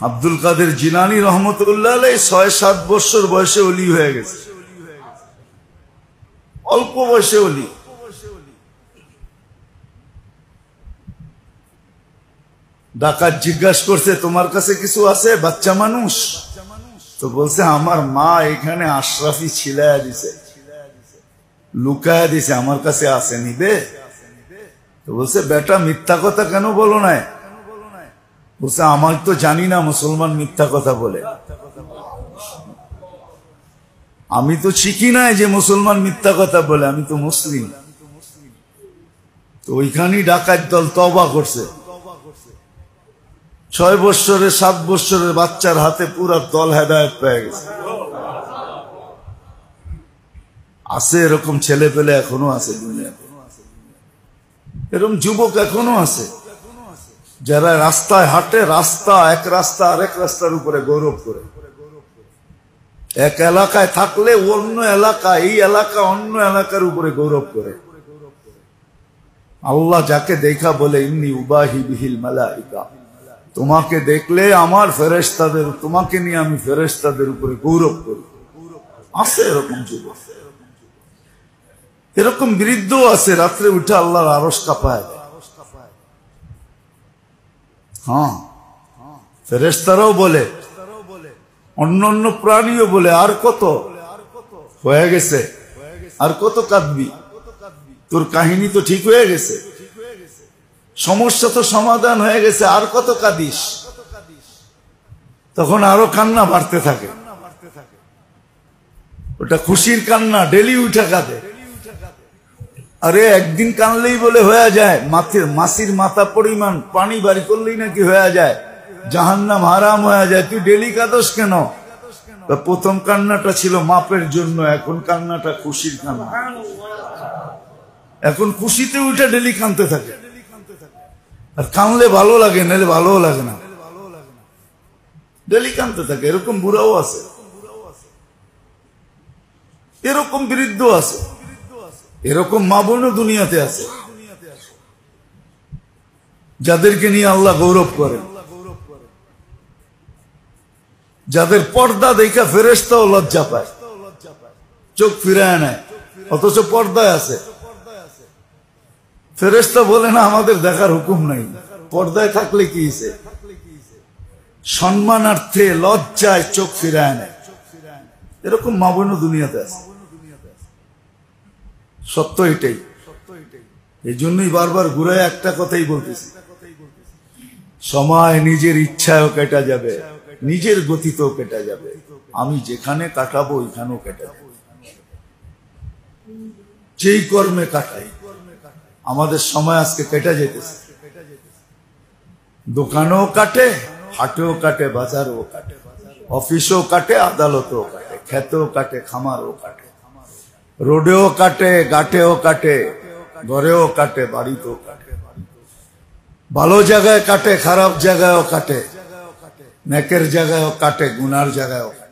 আব্দুল কাদের জিলানী রহমতুল্লাহ আলাইহি ৬-৭ বছর বয়সে ওলি হয়ে গেছে, অল্প বয়সে ওলি। ডাকাত জিজ্ঞাসা করছে, তোমার কাছে কিছু আছে? বাচ্চা মানুষ তো বলছে, আমার মা এখানে আশরাফি ছিলায়া দিছে, লুকায়া দিছে, আমার কাছে আছে, নিবে? তো বলছে, বেটা মিথ্যা কথা কেন বলো না? বলছে, আমার তো জানি না মুসলমান মিথ্যা কথা বলে, আমি তো শিখি নাই যে মুসলমান মিথ্যা কথা বলে, আমি তো মুসলিম। তো ওইখানেই ডাকাত দল তওবা করছে। ৬ বৎসরের ৭ বৎসরের বাচ্চার হাতে পুরা দল হেদায়েত পেয়ে গেছে। আছে এরকম ছেলে পেলে, এখনো আছে দুনিয়াতে, এরকম যুবক এখনো আছে যারা রাস্তায় হাঁটে, এক রাস্তা আরেক রাস্তার উপরে গৌরব করে। এক এলাকায় থাকলে অন্য এলাকা, এই এলাকা অন্য এলাকার উপরে গৌরব করে। আল্লাহ যাকে দেখা বলে, ইন্নী উবাহি বিহিল মালাইকা, তোমাকে দেখলে আমার ফেরেশতাদের, তোমাকে নিয়ে আমি ফেরেশতাদের উপরে গৌরব করি। আছে এরকম যুবক, এরকম বৃদ্ধ আছে, রাত্রে উঠে আল্লাহর আরশ কাঁপায়। হ্যাঁ, ফেরেশতারাও বলে, অন্য অন্য প্রাণীও বলে, আর কত হয়ে গেছে, আর কত কাঁদবি, তোর কাহিনী তো ঠিক হয়ে গেছে, সমস্যা তো সমাধান হয়ে গেছে, আর কত কাঁদিস? তখন আরো কান্না বাড়তে থাকে। ওটা খুশির কান্না, ডেলি উঠে কাঁদে। আরে একদিন কানলেই বলে হয়ে যায়, মাসির মাথা পরিমাণ পানি বাড়ি করলেই নাকি হয়ে যায়, জাহান্নাম হারাম হয়ে যায়, তুই ডেলি কাঁদস কেন? প্রথম কান্নাটা ছিল মাপের জন্য, এখন কান্নাটা খুশির কান্না। এখন খুশিতে উঠে ডেলি কাঁদতে থাকে, আর কানলে ভালো লাগে, নাহলে ভালো লাগে না, ডেলি কাঁদতে থাকে। এরকম বুড়াও আছে, এরকম বৃদ্ধ আছে, এরকম মা বোনও দুনিয়াতে আছে, যাদেরকে নিয়ে আল্লাহ গৌরব করেন, যাদের পর্দা দেখা ফেরেশতাও লজ্জা পায়, চোখ ফিরায় নেয়, অথচ পর্দায় আছে। ফেরেশতা বলে না, আমাদের দেখার হুকুম নাই, পর্দায় থাকলে কি হইছে? সম্মানার্থে লজ্জায় চোখ ফিরায় নেয়। এরকম মা বোনও দুনিয়াতে আছে, সত্য এটাই। এই জন্যই বারবার ঘুরে একটা কথাই বলতেছি, সময় নিজের ইচ্ছায়ও কেটে যাবে, নিজের গতিতেও কেটে যাবে, আমি যেখানে কাটাবো ওইখানেও কেটে যাবে। যেই কর্মে কাটাই, আমাদের সময় আজকে কেটে যেতেছে, দোকানেও কাটে, হাটেও কাটে, বাজারেও কাটে, অফিসেও কাটে, আদালতেও কাটে, খেতেও কাটে, খামারও কাটে, রোডেও কাটে, ঘাটেও কাটে, ঘরেও কাটে, বাড়িতেও কাটে। ভালো জায়গায় কাটে, খারাপ জায়গায়ও কাটে, নেকের জায়গায়ও কাটে, গুনার জায়গায়ও কাটে।